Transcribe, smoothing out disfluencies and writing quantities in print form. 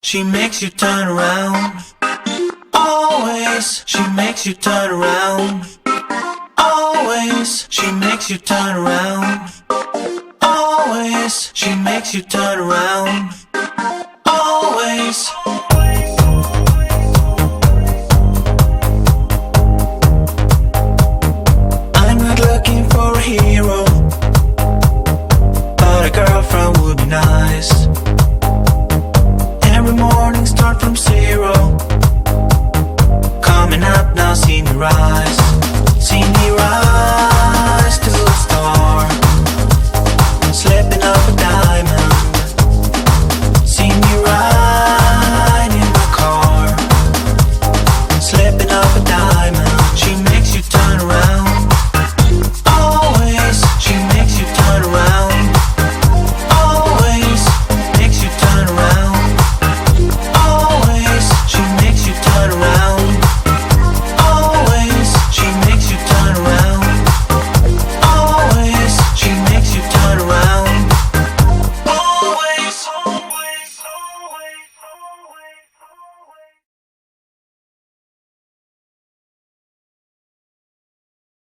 She makes you turn around. Always, she makes you turn around. Always, she makes you turn around. Always, she makes you turn around. Always. I'm not looking for a hero, but a girlfriend would be nice. Every morning start from zero.